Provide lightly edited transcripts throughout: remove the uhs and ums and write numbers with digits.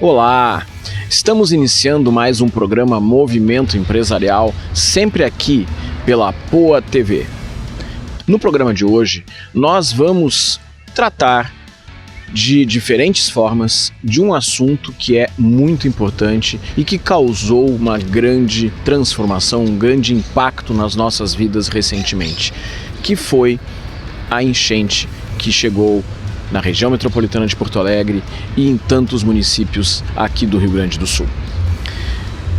Olá! Estamos iniciando mais um programa Movimento Empresarial, sempre aqui pela Poa TV. No programa de hoje, nós vamos tratar de diferentes formas de um assunto que é muito importante e que causou uma grande transformação, um grande impacto nas nossas vidas recentemente, que foi a enchente que chegou na região metropolitana de Porto Alegre e em tantos municípios aqui do Rio Grande do Sul.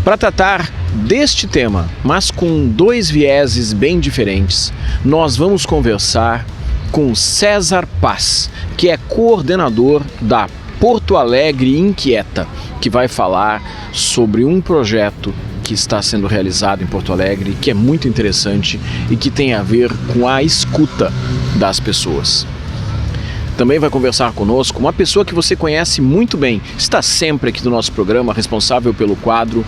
Para tratar deste tema, mas com dois vieses bem diferentes, nós vamos conversar com César Paz, que é coordenador da Porto Alegre Inquieta, que vai falar sobre um projeto que está sendo realizado em Porto Alegre, que é muito interessante e que tem a ver com a escuta das pessoas. Também vai conversar conosco uma pessoa que você conhece muito bem, está sempre aqui no nosso programa, responsável pelo quadro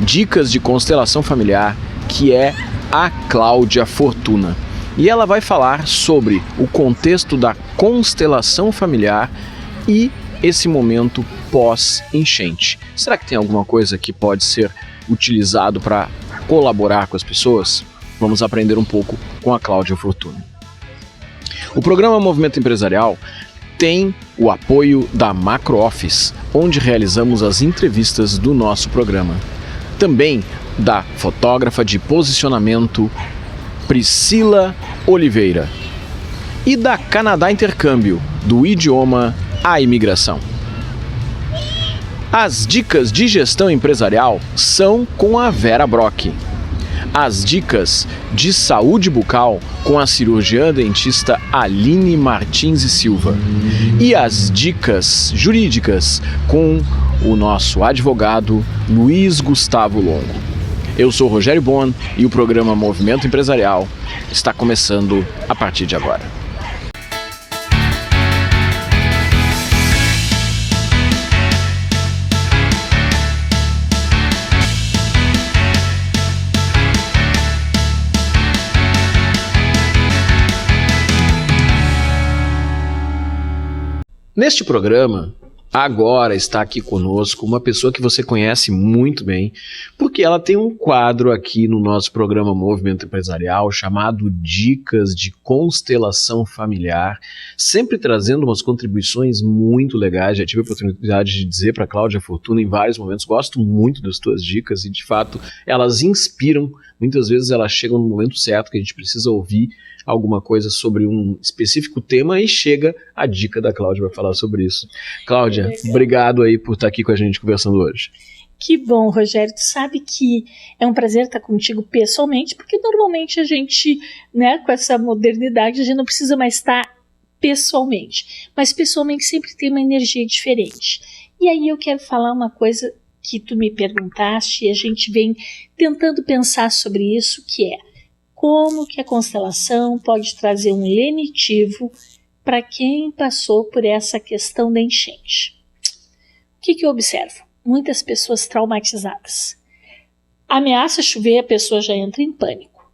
Dicas de Constelação Familiar, que é a Cláudia Fortuna. E ela vai falar sobre o contexto da constelação familiar e esse momento pós-enchente. Será que tem alguma coisa que pode ser utilizado para colaborar com as pessoas? Vamos aprender um pouco com a Cláudia Fortuna. O programa Movimento Empresarial tem o apoio da Macro Office, onde realizamos as entrevistas do nosso programa. Também da fotógrafa de posicionamento Priscila Oliveira e da Canadá Intercâmbio, do idioma à imigração. As dicas de gestão empresarial são com a Vera Brock. As dicas de saúde bucal com a cirurgiã dentista Aline Martins e Silva. E as dicas jurídicas com o nosso advogado Luiz Gustavo Longo. Eu sou Rogério Bon e o programa Movimento Empresarial está começando a partir de agora. Neste programa, agora está aqui conosco uma pessoa que você conhece muito bem, porque ela tem um quadro aqui no nosso programa Movimento Empresarial chamado Dicas de Constelação Familiar, sempre trazendo umas contribuições muito legais. Já tive a oportunidade de dizer para a Cláudia Fortuna em vários momentos, gosto muito das tuas dicas e de fato elas inspiram, muitas vezes elas chegam no momento certo que a gente precisa ouvir alguma coisa sobre um específico tema e chega a dica da Cláudia para falar sobre isso. Cláudia, obrigado aí por estar aqui com a gente conversando hoje. Que bom, Rogério, tu sabe que é um prazer estar contigo pessoalmente, porque normalmente a gente, né, com essa modernidade, a gente não precisa mais estar pessoalmente, mas pessoalmente sempre tem uma energia diferente. E aí eu quero falar uma coisa que tu me perguntaste e a gente vem tentando pensar sobre isso, que é como que a constelação pode trazer um lenitivo para quem passou por essa questão da enchente. O que eu observo? Muitas pessoas traumatizadas. Ameaça chover, a pessoa já entra em pânico.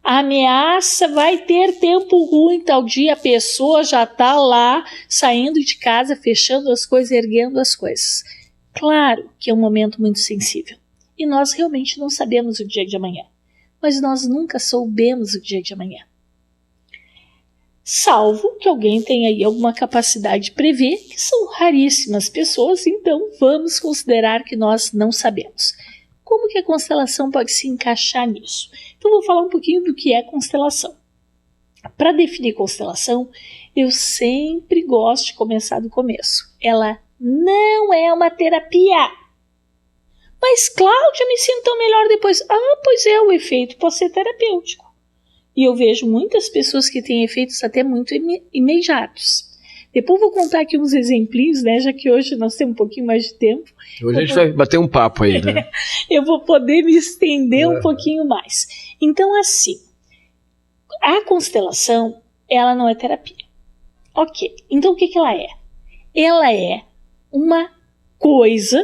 Ameaça vai ter tempo ruim tal dia, a pessoa já está lá saindo de casa, fechando as coisas, erguendo as coisas. Claro que é um momento muito sensível e nós realmente não sabemos o dia de amanhã. Mas nós nunca soubemos o dia de amanhã. Salvo que alguém tenha aí alguma capacidade de prever, que são raríssimas pessoas, então vamos considerar que nós não sabemos. Como que a constelação pode se encaixar nisso? Então vou falar um pouquinho do que é constelação. Para definir constelação, eu sempre gosto de começar do começo. Ela não é uma terapia. Mas, Cláudia, me sinto tão melhor depois. Pois é, o efeito pode ser terapêutico. E eu vejo muitas pessoas que têm efeitos até muito imediatos. Depois vou contar aqui uns exemplinhos, né? Já que hoje nós temos um pouquinho mais de tempo. Hoje a gente vai bater um papo aí, né? Eu vou poder me estender um pouquinho mais. Então, assim, a constelação, ela não é terapia. Ok, então o que ela é? Ela é uma coisa,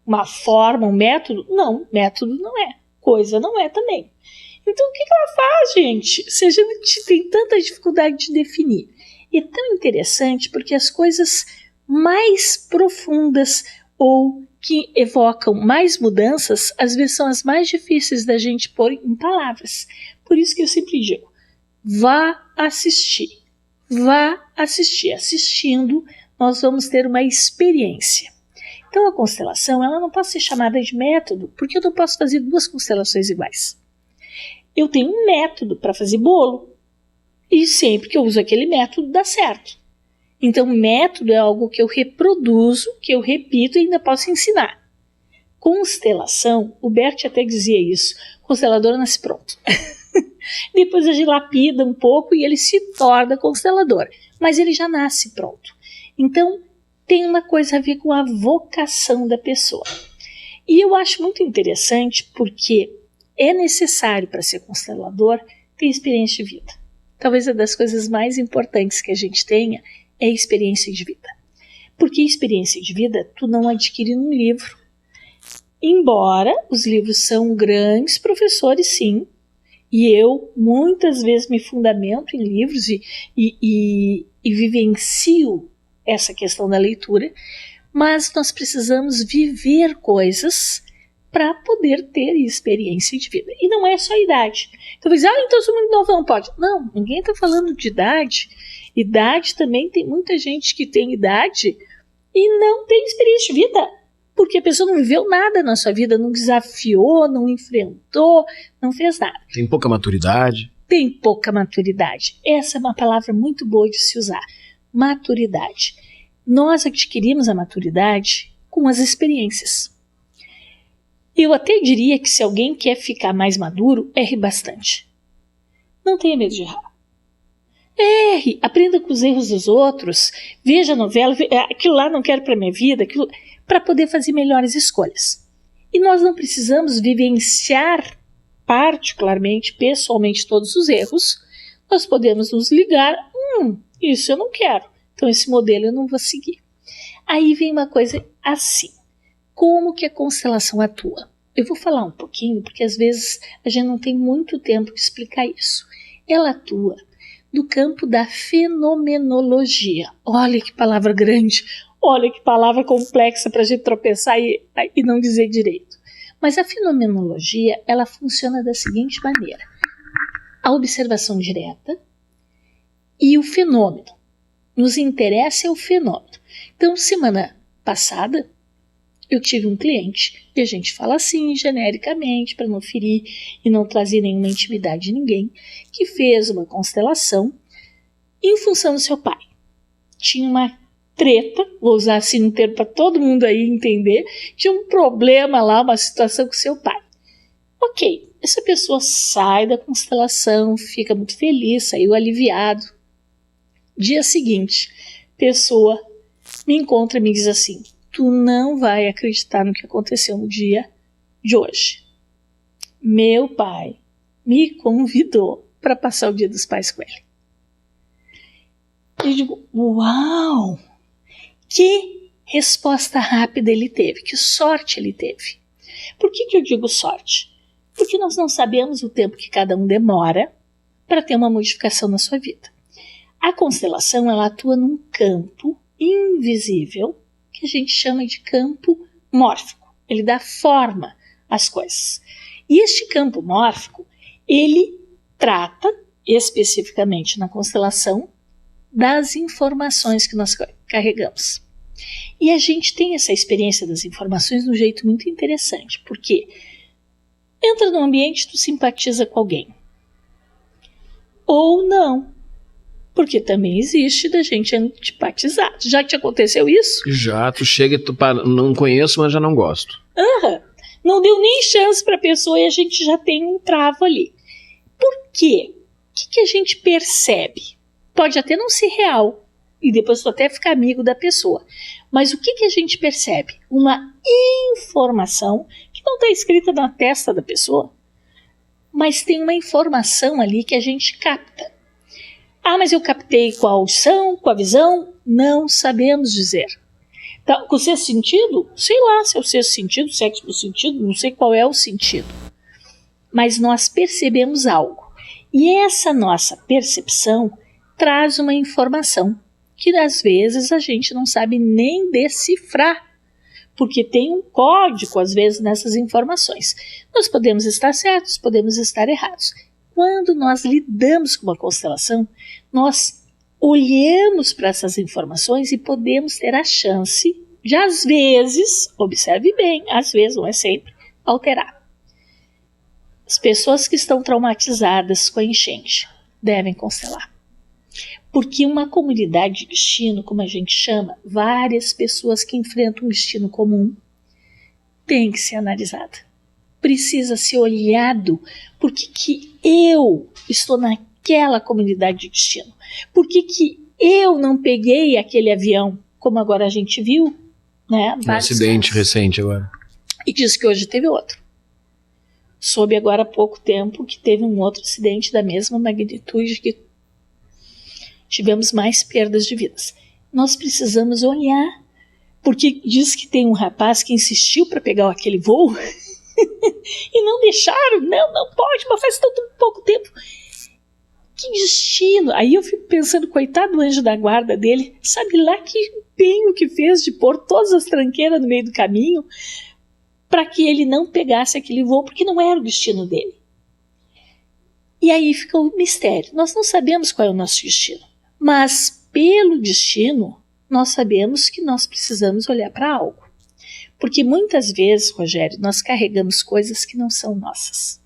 uma forma, um método? Não, método não é. Coisa não é também. Então o que ela faz, gente? Se a gente tem tanta dificuldade de definir. E é tão interessante porque as coisas mais profundas, ou que evocam mais mudanças, às vezes são as mais difíceis da gente pôr em palavras. Por isso que eu sempre digo, vá assistir. Assistindo, nós vamos ter uma experiência. Então a constelação, ela não pode ser chamada de método, porque eu não posso fazer 2 constelações iguais. Eu tenho um método para fazer bolo, e sempre que eu uso aquele método dá certo. Então método é algo que eu reproduzo, que eu repito e ainda posso ensinar. Constelação, o Bert até dizia isso, constelador nasce pronto. Depois a gente lapida um pouco e ele se torna constelador, mas ele já nasce pronto. Então tem uma coisa a ver com a vocação da pessoa. E eu acho muito interessante porque é necessário para ser constelador ter experiência de vida. Talvez uma das coisas mais importantes que a gente tenha é a experiência de vida. Porque experiência de vida tu não adquire num livro. Embora os livros são grandes professores, sim, e eu muitas vezes me fundamento em livros e vivencio essa questão da leitura, mas nós precisamos viver coisas para poder ter experiência de vida. E não é só a idade. Então, então eu sou muito novão, pode. Não, ninguém está falando de idade. Idade também, tem muita gente que tem idade e não tem experiência de vida. Porque a pessoa não viveu nada na sua vida, não desafiou, não enfrentou, não fez nada. Tem pouca maturidade. Tem pouca maturidade. Essa é uma palavra muito boa de se usar. Maturidade. Nós adquirimos a maturidade com as experiências. Eu até diria que se alguém quer ficar mais maduro, erre bastante. Não tenha medo de errar. Erre, aprenda com os erros dos outros, veja a novela, aquilo lá não quero para minha vida, para poder fazer melhores escolhas. E nós não precisamos vivenciar particularmente, pessoalmente, todos os erros. Nós podemos nos ligar, isso eu não quero, então esse modelo eu não vou seguir. Aí vem uma coisa assim, como que a constelação atua? Eu vou falar um pouquinho, porque às vezes a gente não tem muito tempo de explicar isso. Ela atua do campo da fenomenologia. Olha que palavra grande, olha que palavra complexa para a gente tropeçar e não dizer direito. Mas a fenomenologia, ela funciona da seguinte maneira. A observação direta e o fenômeno. Nos interessa é o fenômeno. Então, semana passada, eu tive um cliente, e a gente fala assim, genericamente, para não ferir e não trazer nenhuma intimidade de ninguém, que fez uma constelação em função do seu pai. Tinha uma treta, vou usar assim um termo para todo mundo aí entender, tinha um problema lá, uma situação com seu pai. Ok, essa pessoa sai da constelação, fica muito feliz, saiu aliviado. Dia seguinte, pessoa me encontra e me diz assim, tu não vai acreditar no que aconteceu no dia de hoje. Meu pai me convidou para passar o Dia dos Pais com ele. Eu digo, uau! Que resposta rápida ele teve, que sorte ele teve. Por que eu digo sorte? Porque nós não sabemos o tempo que cada um demora para ter uma modificação na sua vida. A constelação, ela atua num campo invisível, que a gente chama de campo mórfico. Ele dá forma às coisas. E este campo mórfico, ele trata especificamente na constelação das informações que nós carregamos. E a gente tem essa experiência das informações de um jeito muito interessante, porque entra num ambiente, tu simpatiza com alguém. Ou não. Porque também existe da gente antipatizar. Já te aconteceu isso? Já, tu chega e tu não conheço, mas já não gosto. Não deu nem chance para a pessoa e a gente já tem um travo ali. Por quê? O que a gente percebe? Pode até não ser real, e depois tu até ficar amigo da pessoa. Mas o que a gente percebe? Uma informação que não está escrita na testa da pessoa, mas tem uma informação ali que a gente capta. Mas eu captei com a audição, com a visão? Não sabemos dizer. Então, com o sexto sentido? Sei lá se é o sexto sentido, sétimo sentido, não sei qual é o sentido. Mas nós percebemos algo. E essa nossa percepção traz uma informação que às vezes a gente não sabe nem decifrar. porque tem um código, às vezes, nessas informações. Nós podemos estar certos, podemos estar errados. Quando nós lidamos com uma constelação, nós olhamos para essas informações e podemos ter a chance de, às vezes, observe bem, às vezes, não é sempre, alterar. As pessoas que estão traumatizadas com a enchente devem constelar. Porque uma comunidade de destino, como a gente chama, várias pessoas que enfrentam um destino comum, tem que ser analisada. Precisa ser olhado. Por que eu estou naquela comunidade de destino? Por que eu não peguei aquele avião, como agora a gente viu? Né? Um acidente recente agora. E diz que hoje teve outro. Soube agora há pouco tempo que teve um outro acidente da mesma magnitude, que tivemos mais perdas de vidas. Nós precisamos olhar, porque diz que tem um rapaz que insistiu para pegar aquele voo e não deixaram, não pode, mas faz tanto pouco tempo. Que destino! Aí eu fico pensando, coitado do anjo da guarda dele, sabe lá que empenho que fez de pôr todas as tranqueiras no meio do caminho para que ele não pegasse aquele voo, porque não era o destino dele. E aí fica o mistério. Nós não sabemos qual é o nosso destino, mas pelo destino nós sabemos que nós precisamos olhar para algo. Porque muitas vezes, Rogério, nós carregamos coisas que não são nossas,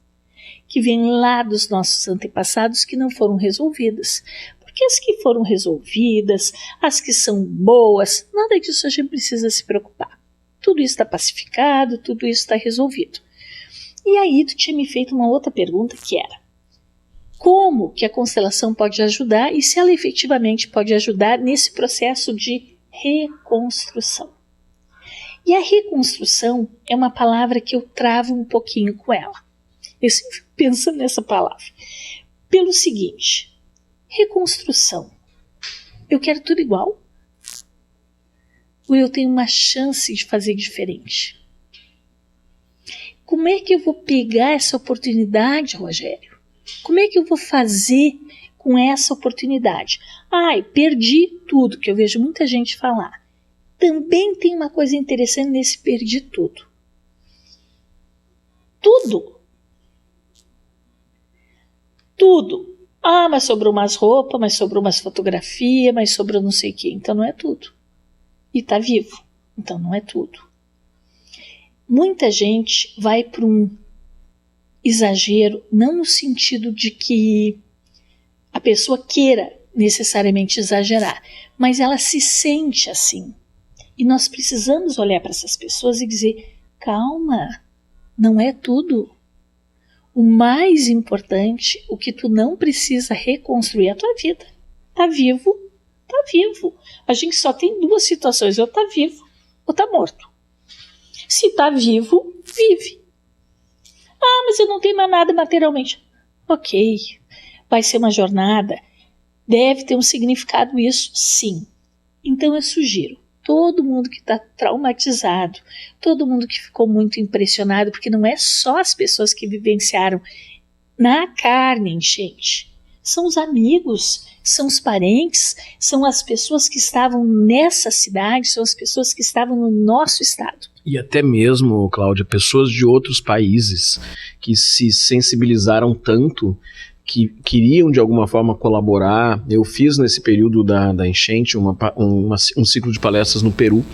que vêm lá dos nossos antepassados que não foram resolvidas. Porque as que foram resolvidas, as que são boas, nada disso a gente precisa se preocupar. Tudo isso está pacificado, tudo isso está resolvido. E aí tu tinha me feito uma outra pergunta, que era: como que a constelação pode ajudar e se ela efetivamente pode ajudar nesse processo de reconstrução? E a reconstrução é uma palavra que eu travo um pouquinho com ela. Eu sempre fico pensando nessa palavra. Pelo seguinte: reconstrução. Eu quero tudo igual? Ou eu tenho uma chance de fazer diferente? Como é que eu vou pegar essa oportunidade, Rogério? Como é que eu vou fazer com essa oportunidade? Ai, perdi tudo, que eu vejo muita gente falar. Também tem uma coisa interessante nesse perdi tudo. Tudo. Ah, mas sobrou umas roupas, mas sobrou umas fotografias, mas sobrou não sei o quê. Então não é tudo. E está vivo. Então não é tudo. Muita gente vai para um exagero, não no sentido de que a pessoa queira necessariamente exagerar, mas ela se sente assim. E nós precisamos olhar para essas pessoas e dizer: calma, não é tudo. O mais importante, o que tu não precisa reconstruir é a tua vida. Tá vivo, tá vivo. A gente só tem duas situações: ou tá vivo ou tá morto. Se tá vivo, vive. Ah, mas eu não tenho mais nada materialmente. Ok, vai ser uma jornada. Deve ter um significado isso, sim. Então eu sugiro, todo mundo que está traumatizado, todo mundo que ficou muito impressionado, porque não é só as pessoas que vivenciaram na carne enchente, são os amigos, são os parentes, são as pessoas que estavam nessa cidade, são as pessoas que estavam no nosso estado. E até mesmo, Cláudia, pessoas de outros países que se sensibilizaram tanto, que queriam de alguma forma colaborar. Eu fiz nesse período da enchente um ciclo de palestras no Peru.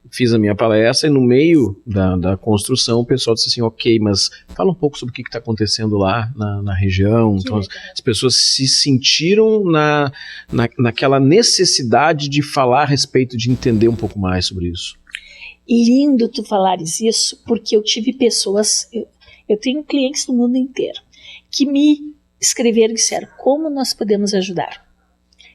Fiz a minha palestra e no meio da construção o pessoal disse assim: ok, mas fala um pouco sobre o que está acontecendo lá na região. Então as pessoas se sentiram naquela necessidade de falar a respeito, de entender um pouco mais sobre isso. Lindo tu falares isso, porque eu tive pessoas, eu tenho clientes do mundo inteiro, que me escreveram e disseram: como nós podemos ajudar?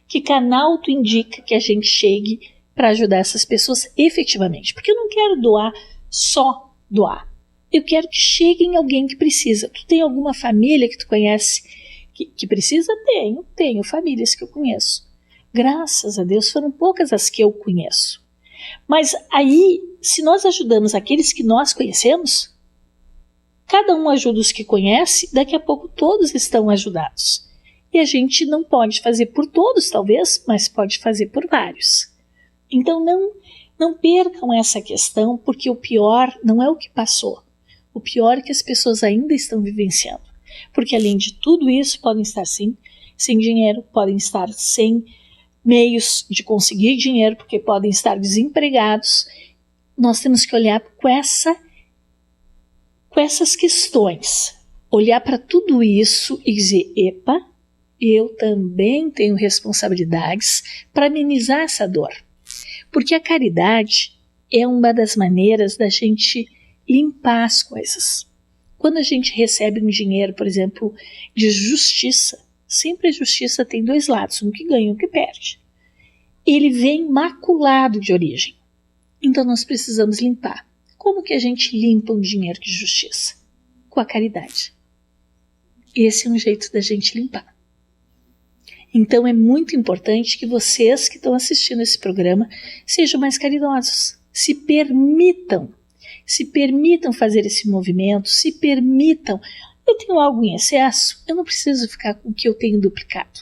Que canal tu indica que a gente chegue para ajudar essas pessoas efetivamente? Porque eu não quero doar só doar. Eu quero que chegue em alguém que precisa. Tu tem alguma família que tu conhece que precisa? Tenho famílias que eu conheço. Graças a Deus foram poucas as que eu conheço. Mas aí, se nós ajudamos aqueles que nós conhecemos, cada um ajuda os que conhece, daqui a pouco todos estão ajudados. E a gente não pode fazer por todos, talvez, mas pode fazer por vários. Então não Não percam essa questão, porque o pior não é o que passou. O pior é que as pessoas ainda estão vivenciando. Porque além de tudo isso, podem estar sem dinheiro, podem estar sem meios de conseguir dinheiro, porque podem estar desempregados. Nós temos que olhar com essas questões, olhar para tudo isso e dizer, epa, eu também tenho responsabilidades para amenizar essa dor. Porque a caridade é uma das maneiras da gente limpar as coisas. Quando a gente recebe um dinheiro, por exemplo, de justiça, sempre a justiça tem dois lados, um que ganha e um que perde. Ele vem maculado de origem. Então nós precisamos limpar. Como que a gente limpa um dinheiro de justiça? Com a caridade. Esse é um jeito da gente limpar. Então é muito importante que vocês que estão assistindo esse programa sejam mais caridosos. Se permitam fazer esse movimento, se permitam. Eu tenho algo em excesso, eu não preciso ficar com o que eu tenho duplicado.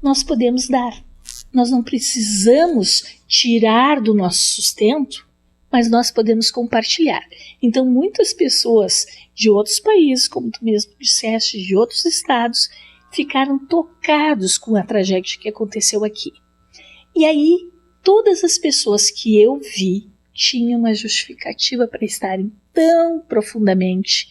Nós podemos dar. Nós não precisamos tirar do nosso sustento, mas nós podemos compartilhar. Então, muitas pessoas de outros países, como tu mesmo disseste, de outros estados, ficaram tocados com a tragédia que aconteceu aqui. E aí, todas as pessoas que eu vi tinham uma justificativa para estarem tão profundamente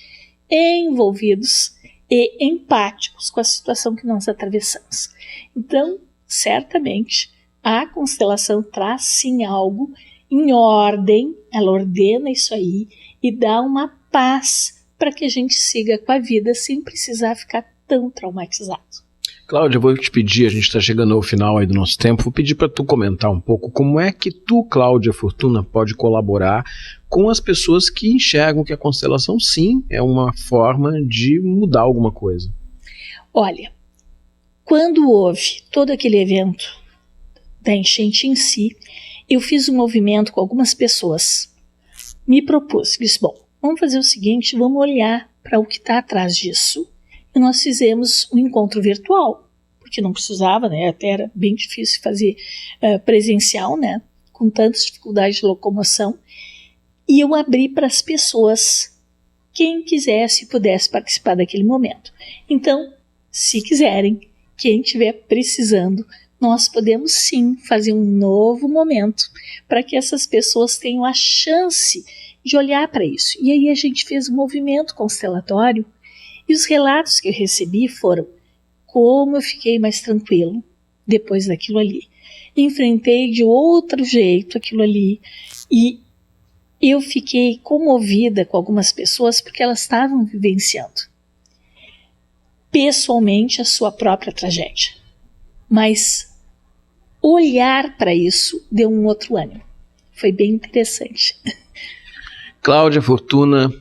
envolvidos e empáticos com a situação que nós atravessamos. Então, certamente, a constelação traz sim algo em ordem, ela ordena isso aí e dá uma paz para que a gente siga com a vida sem precisar ficar tão traumatizado. Cláudia, eu vou te pedir, a gente está chegando ao final aí do nosso tempo, vou pedir para tu comentar um pouco como é que tu, Cláudia Fortuna, pode colaborar com as pessoas que enxergam que a constelação, sim, é uma forma de mudar alguma coisa. Olha, quando houve todo aquele evento da enchente em si, eu fiz um movimento com algumas pessoas, me propus, disse, bom, vamos fazer o seguinte, vamos olhar para o que está atrás disso. E nós fizemos um encontro virtual, porque não precisava, né? Até era bem difícil fazer presencial, né? Com tantas dificuldades de locomoção. E eu abri para as pessoas, quem quisesse e pudesse participar daquele momento. Então, se quiserem, quem estiver precisando, nós podemos sim fazer um novo momento para que essas pessoas tenham a chance de olhar para isso. E aí a gente fez um movimento constelatório. E os relatos que eu recebi foram como eu fiquei mais tranquilo depois daquilo ali. Enfrentei de outro jeito aquilo ali e eu fiquei comovida com algumas pessoas porque elas estavam vivenciando pessoalmente a sua própria tragédia. Mas olhar para isso deu um outro ânimo. Foi bem interessante. Cláudia Fortuna,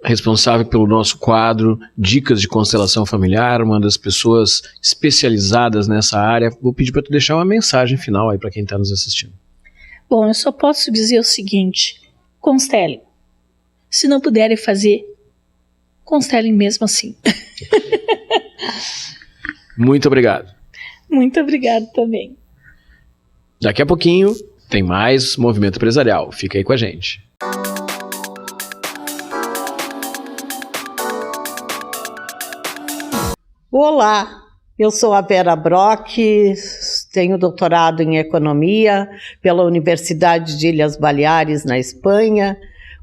responsável pelo nosso quadro Dicas de Constelação Familiar, uma das pessoas especializadas nessa área. Vou pedir para tu deixar uma mensagem final aí para quem está nos assistindo. Bom, eu só posso dizer o seguinte, constelem. Se não puderem fazer, constelem mesmo assim. Muito obrigado. Muito obrigado também. Daqui a pouquinho tem mais Movimento Empresarial. Fica aí com a gente. Olá, eu sou a Vera Brock, tenho doutorado em Economia pela Universidade de Ilhas Baleares, na Espanha,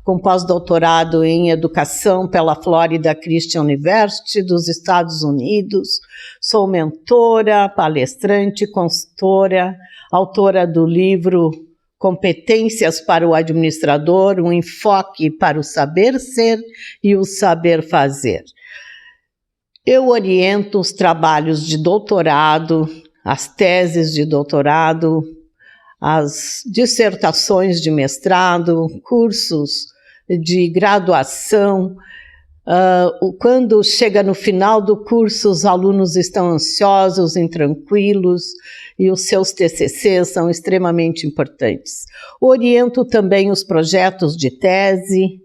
com pós-doutorado em Educação pela Florida Christian University dos Estados Unidos. Sou mentora, palestrante, consultora, autora do livro Competências para o Administrador, um enfoque para o saber ser e o saber fazer. Eu oriento os trabalhos de doutorado, as teses de doutorado, as dissertações de mestrado, cursos de graduação. Quando chega no final do curso, os alunos estão ansiosos, intranquilos, e os seus TCCs são extremamente importantes. Oriento também os projetos de tese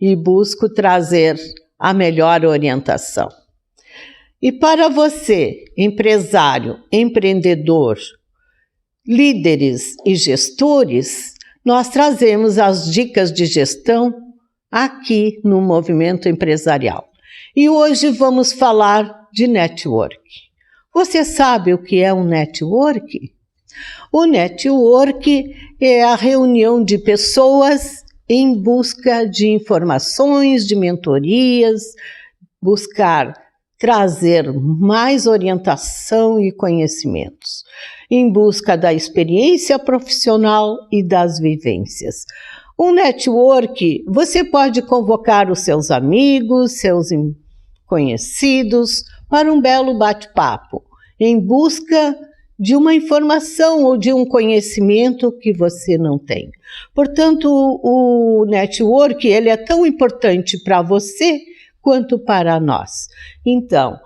e busco trazer a melhor orientação. E para você, empresário, empreendedor, líderes e gestores, nós trazemos as dicas de gestão aqui no Movimento Empresarial. E hoje vamos falar de network. Você sabe o que é um network? O network é a reunião de pessoas em busca de informações, de mentorias, buscar trazer mais orientação e conhecimentos, em busca da experiência profissional e das vivências. Um network, você pode convocar os seus amigos, seus conhecidos para um belo bate-papo, em busca de uma informação ou de um conhecimento que você não tem. Portanto, o network, ele é tão importante para você quanto para nós. Então,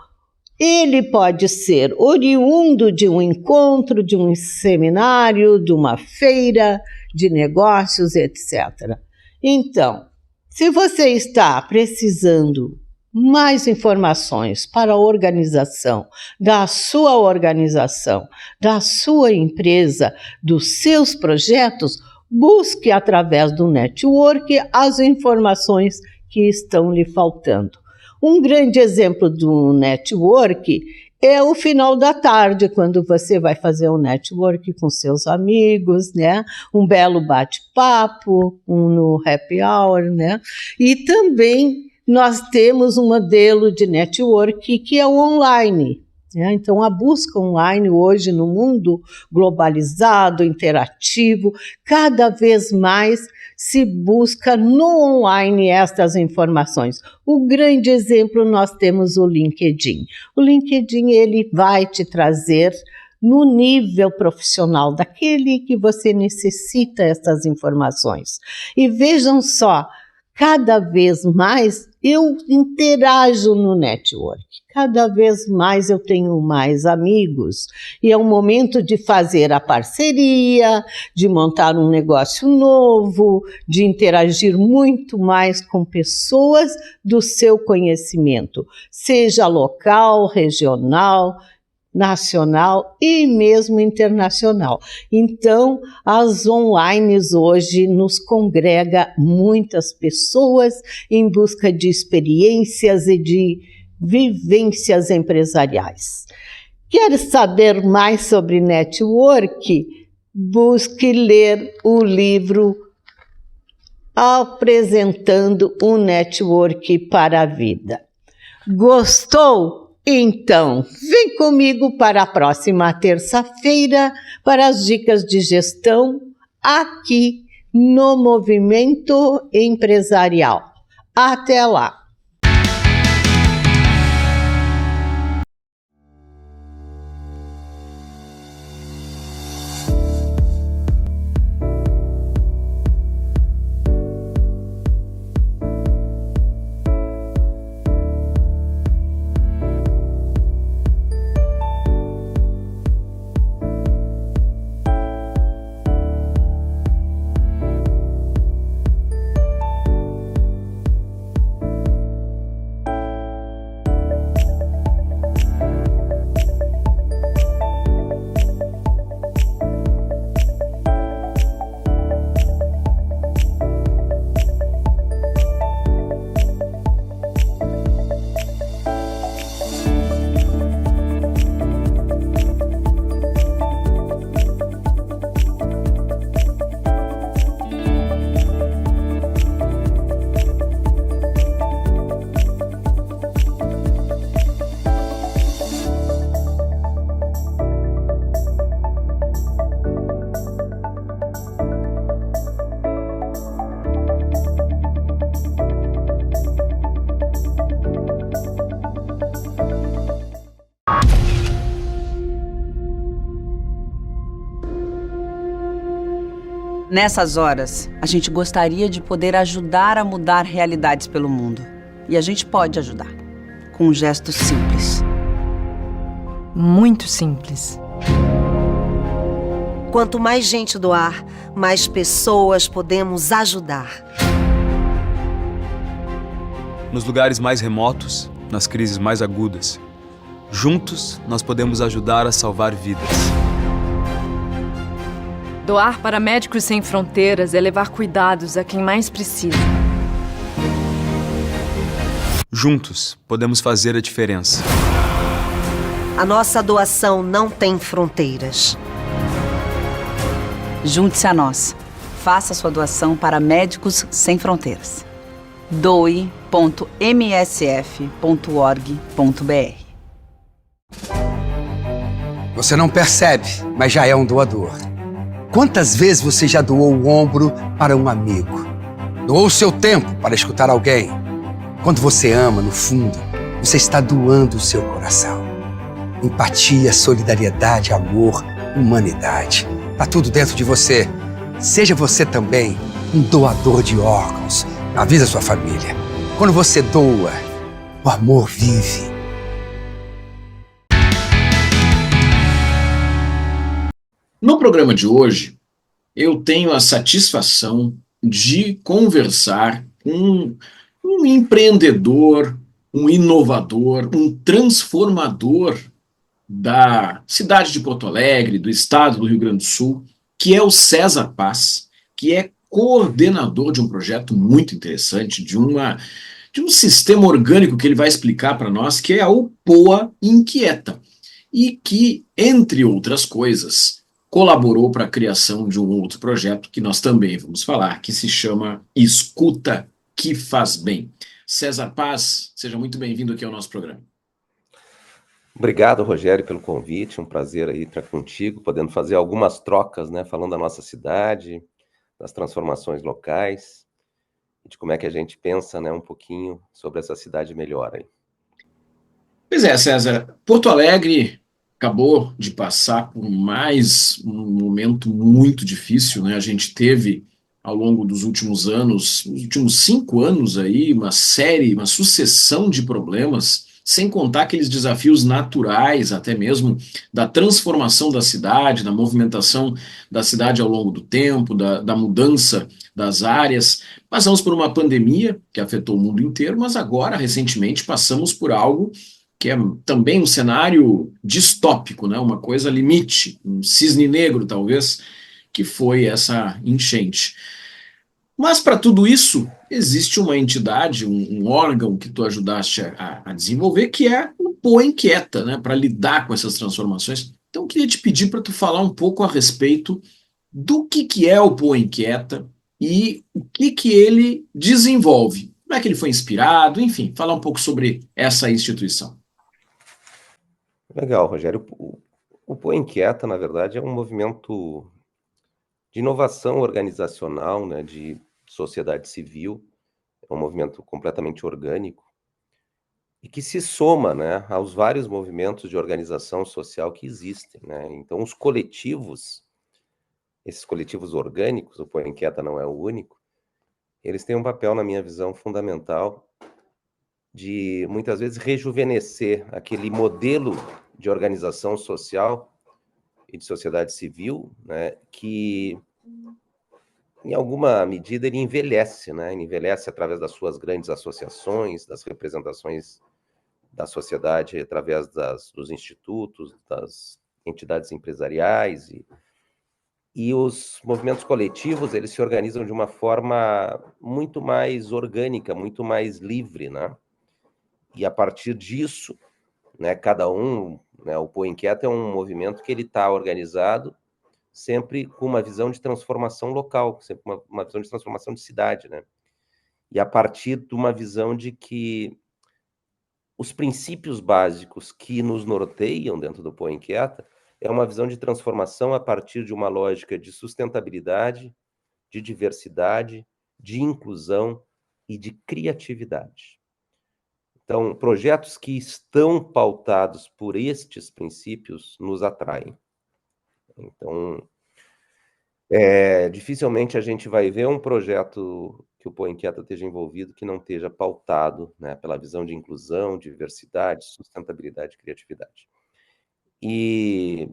ele pode ser oriundo de um encontro, de um seminário, de uma feira de negócios, etc. Então, se você está precisando mais informações para a organização, da sua empresa, dos seus projetos, busque através do network as informações que estão lhe faltando. Um grande exemplo do network é o final da tarde, quando você vai fazer um network com seus amigos, né? Um belo bate-papo, no happy hour, né? E também nós temos um modelo de network que é o online. Então, a busca online hoje no mundo globalizado, interativo, cada vez mais se busca no online estas informações. O grande exemplo nós temos o LinkedIn. O LinkedIn, ele vai te trazer no nível profissional daquele que você necessita essas informações. E vejam só, cada vez mais eu interajo no network, cada vez mais eu tenho mais amigos e é um momento de fazer a parceria, de montar um negócio novo, de interagir muito mais com pessoas do seu conhecimento, seja local, regional, nacional e mesmo internacional. Então, as online hoje nos congrega muitas pessoas em busca de experiências e de vivências empresariais. Quer saber mais sobre network? Busque ler o livro Apresentando um Network para a Vida. Gostou? Então, vem comigo para a próxima terça-feira para as dicas de gestão aqui no Movimento Empresarial. Até lá! Nessas horas, a gente gostaria de poder ajudar a mudar realidades pelo mundo. E a gente pode ajudar, com um gesto simples. Muito simples. Quanto mais gente doar, mais pessoas podemos ajudar. Nos lugares mais remotos, nas crises mais agudas, juntos nós podemos ajudar a salvar vidas. Doar para Médicos Sem Fronteiras é levar cuidados a quem mais precisa. Juntos, podemos fazer a diferença. A nossa doação não tem fronteiras. Junte-se a nós. Faça sua doação para Médicos Sem Fronteiras. doe.msf.org.br. Você não percebe, mas já é um doador. Quantas vezes você já doou o ombro para um amigo? Doou o seu tempo para escutar alguém? Quando você ama, no fundo, você está doando o seu coração. Empatia, solidariedade, amor, humanidade. Tá tudo dentro de você. Seja você também um doador de órgãos. Avisa sua família. Quando você doa, o amor vive. No programa de hoje, eu tenho a satisfação de conversar com um empreendedor, um inovador, um transformador da cidade de Porto Alegre, do estado do Rio Grande do Sul, que é o César Paz, que é coordenador de um projeto muito interessante, de um sistema orgânico que ele vai explicar para nós, que é o Poa Inquieta, e que, entre outras coisas, colaborou para a criação de um outro projeto que nós também vamos falar, que se chama Escuta que Faz Bem. César Paz, seja muito bem-vindo aqui ao nosso programa. Obrigado, Rogério, pelo convite. Um prazer aí estar contigo, podendo fazer algumas trocas, né, falando da nossa cidade, das transformações locais, e de como é que a gente pensa, né, um pouquinho sobre essa cidade melhor aí. Pois é, César, Porto Alegre acabou de passar por mais um momento muito difícil, né? A gente teve, ao longo dos últimos anos, os últimos 5 anos aí, uma sucessão de problemas, sem contar aqueles desafios naturais, até mesmo da transformação da cidade, da movimentação da cidade ao longo do tempo, da mudança das áreas. Passamos por uma pandemia que afetou o mundo inteiro, mas agora, recentemente, passamos por algo que é também um cenário distópico, né? Uma coisa limite, um cisne negro, talvez, que foi essa enchente. Mas para tudo isso, existe uma entidade, um órgão que tu ajudaste a desenvolver, que é o Poa Inquieta, né? Para lidar com essas transformações. Então, eu queria te pedir para tu falar um pouco a respeito do que é o Poa Inquieta e o que ele desenvolve. Como é que ele foi inspirado, enfim, falar um pouco sobre essa instituição. Legal, Rogério. O Poa Inquieta, na verdade, é um movimento de inovação organizacional, né, de sociedade civil. É um movimento completamente orgânico e que se soma, né, aos vários movimentos de organização social que existem, né? Então, os coletivos, esses coletivos orgânicos, o Poa Inquieta não é o único, eles têm um papel, na minha visão, fundamental de, muitas vezes, rejuvenescer aquele modelo de organização social e de sociedade civil, né, que, em alguma medida, ele envelhece, né? Ele envelhece através das suas grandes associações, das representações da sociedade, através dos institutos, das entidades empresariais, e os movimentos coletivos, eles se organizam de uma forma muito mais orgânica, muito mais livre, né? E a partir disso, né, cada um, né, o Poa Inquieta é um movimento que ele está organizado sempre com uma visão de transformação local, sempre uma visão de transformação de cidade, né? E a partir de uma visão de que os princípios básicos que nos norteiam dentro do Poa Inquieta é uma visão de transformação a partir de uma lógica de sustentabilidade, de diversidade, de inclusão e de criatividade. Então, projetos que estão pautados por estes princípios nos atraem. Então, dificilmente a gente vai ver um projeto que o Poa Inquieta esteja envolvido que não esteja pautado, né, pela visão de inclusão, diversidade, sustentabilidade e criatividade. E,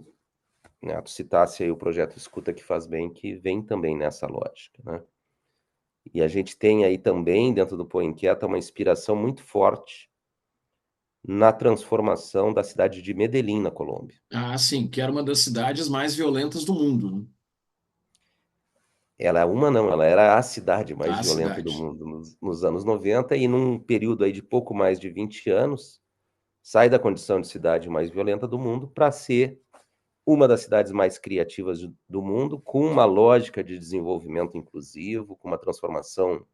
né, tu citasse aí o projeto Escuta que Faz Bem, que vem também nessa lógica, né? E a gente tem aí também, dentro do Poa Inquieta, uma inspiração muito forte na transformação da cidade de Medellín, na Colômbia. Ah, sim, que era uma das cidades mais violentas do mundo, né? ela era a cidade mais A violenta do cidade. mundo nos anos 90, e num período aí de pouco mais de 20 anos, sai da condição de cidade mais violenta do mundo para ser uma das cidades mais criativas do mundo, com uma lógica de desenvolvimento inclusivo, com uma transformação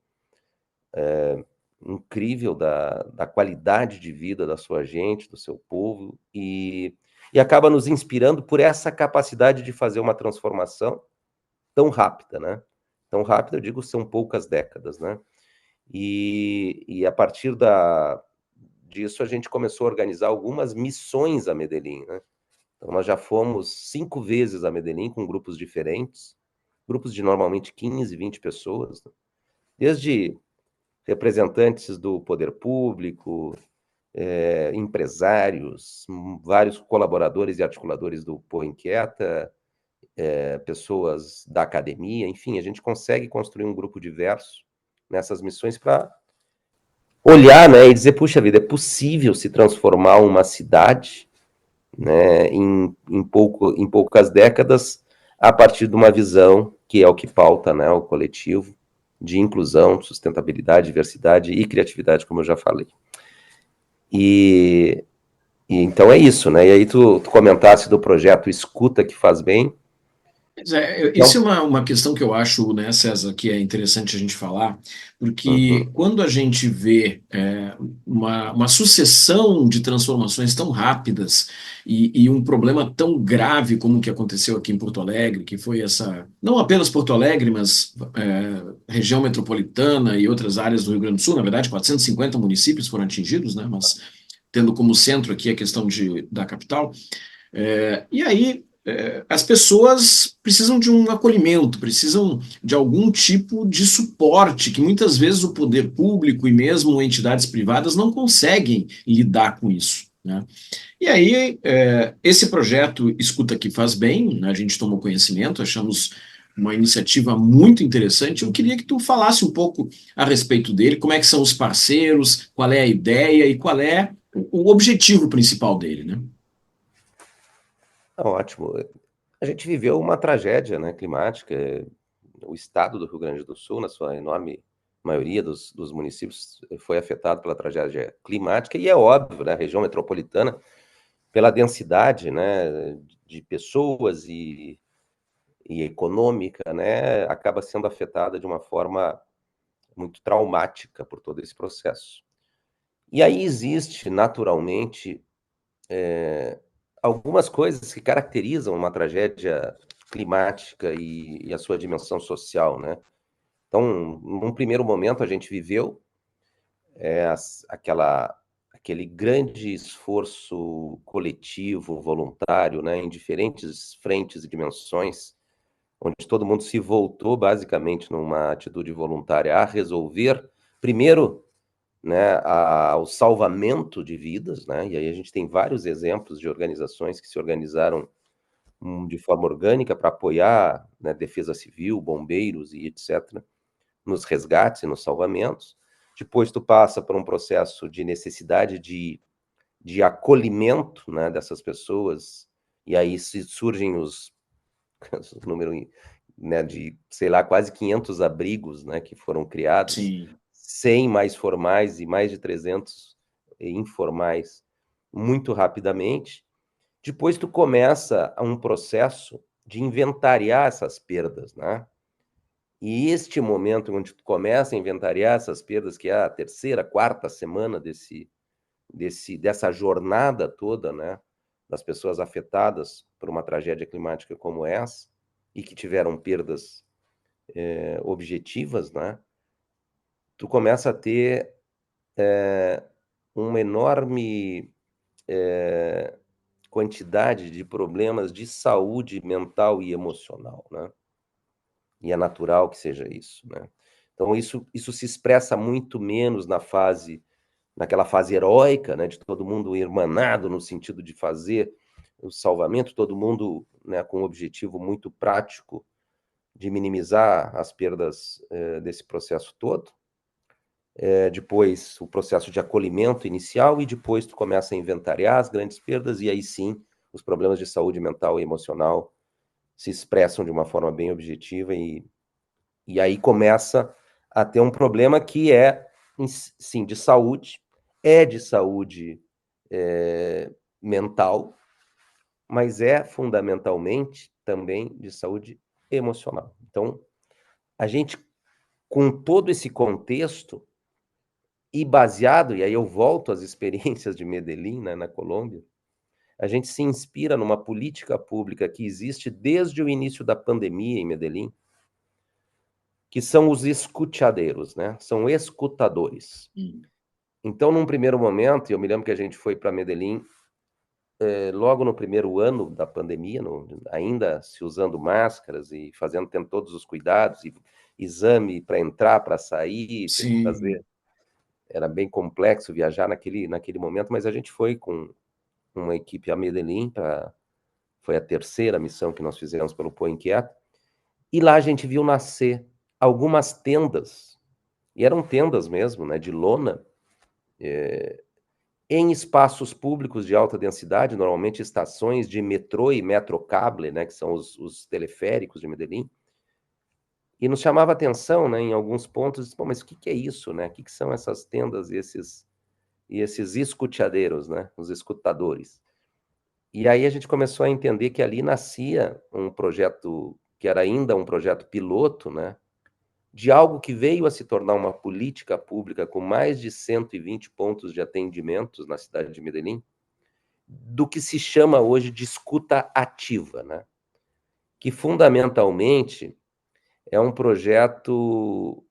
incrível da qualidade de vida da sua gente, do seu povo, e acaba nos inspirando por essa capacidade de fazer uma transformação tão rápida, né? Tão rápida, eu digo, são poucas décadas, né? E a partir disso, a gente começou a organizar algumas missões a Medellín, né? Então, nós já fomos 5 vezes a Medellín com grupos diferentes, grupos de normalmente 15, 20 pessoas, né? Desde representantes do poder público, empresários, vários colaboradores e articuladores do Poa Inquieta, pessoas da academia, enfim, a gente consegue construir um grupo diverso nessas missões para olhar, né, e dizer, puxa vida, é possível se transformar uma cidade, né, em poucas décadas, a partir de uma visão que é o que pauta, né, o coletivo, de inclusão, sustentabilidade, diversidade e criatividade, como eu já falei. E então é isso, né? E aí tu comentasse do projeto Escuta que Faz Bem. Isso é uma questão que eu acho, né, César, que é interessante a gente falar, porque quando a gente vê uma sucessão de transformações tão rápidas e um problema tão grave como o que aconteceu aqui em Porto Alegre, que foi não apenas Porto Alegre, mas região metropolitana e outras áreas do Rio Grande do Sul, na verdade, 450 municípios foram atingidos, né, mas tendo como centro aqui a questão da capital. E aí, as pessoas precisam de um acolhimento, precisam de algum tipo de suporte que muitas vezes o poder público e mesmo entidades privadas não conseguem lidar com isso, né? E aí, esse projeto Escuta que Faz Bem, né, a gente tomou conhecimento, achamos uma iniciativa muito interessante. Eu queria que tu falasse um pouco a respeito dele, como é que são os parceiros, qual é a ideia e qual é o objetivo principal dele, né? Ótimo. A gente viveu uma tragédia, né, climática. O estado do Rio Grande do Sul, na sua enorme maioria dos municípios, foi afetado pela tragédia climática, e é óbvio, né, a região metropolitana, pela densidade, né, de pessoas e econômica, né, acaba sendo afetada de uma forma muito traumática por todo esse processo. E aí existe, naturalmente, algumas coisas que caracterizam uma tragédia climática e a sua dimensão social, né? Então, num primeiro momento, a gente viveu aquele grande esforço coletivo, voluntário, né, em diferentes frentes e dimensões, onde todo mundo se voltou basicamente numa atitude voluntária a resolver, primeiro, né, o salvamento de vidas, né? E aí a gente tem vários exemplos de organizações que se organizaram de forma orgânica para apoiar, né, defesa civil, bombeiros e etc., nos resgates e nos salvamentos. Depois tu passa por um processo de necessidade de acolhimento, né, dessas pessoas, e aí surgem os números, né, de, sei lá, quase 500 abrigos, né, que foram criados. Sim. 100 mais formais e mais de 300 informais, muito rapidamente. Depois tu começa um processo de inventariar essas perdas, né? E este momento onde tu começa a inventariar essas perdas, que é a terceira, quarta semana dessa jornada toda, né, das pessoas afetadas por uma tragédia climática como essa, e que tiveram perdas objetivas, né? Tu começa a ter uma enorme quantidade de problemas de saúde mental e emocional, né? E é natural que seja isso, né? Então isso se expressa muito menos naquela fase heróica, né, de todo mundo irmanado no sentido de fazer o salvamento, todo mundo, né, com um objetivo muito prático de minimizar as perdas desse processo todo. Depois o processo de acolhimento inicial, e depois tu começa a inventariar as grandes perdas, e aí sim os problemas de saúde mental e emocional se expressam de uma forma bem objetiva e E aí começa a ter um problema que é, sim, de saúde, mental, mas é fundamentalmente também de saúde emocional. Então, a gente, com todo esse contexto, e baseado, e aí eu volto às experiências de Medellín, né, na Colômbia, a gente se inspira numa política pública que existe desde o início da pandemia em Medellín, que são os escuchadeiros, né? São escutadores. Então, num primeiro momento, eu me lembro que a gente foi para Medellín logo no primeiro ano da pandemia, ainda se usando máscaras e tendo todos os cuidados, e exame para entrar, para sair, Sim. fazer. Era bem complexo viajar naquele momento, mas a gente foi com uma equipe a Medellín, foi a terceira missão que nós fizemos pelo Poa Inquieta, e lá a gente viu nascer algumas tendas, e eram tendas mesmo, né, de lona, em espaços públicos de alta densidade, normalmente estações de metrô e metrocable, né, que são os teleféricos de Medellín, e nos chamava atenção, né, em alguns pontos, pô, mas o que é isso, né? O que são essas tendas e esses escuteadeiros, né, os escutadores? E aí a gente começou a entender que ali nascia um projeto que era ainda um projeto piloto, né, de algo que veio a se tornar uma política pública com mais de 120 pontos de atendimentos na cidade de Medellín, do que se chama hoje de escuta ativa, né? Que fundamentalmente é um projeto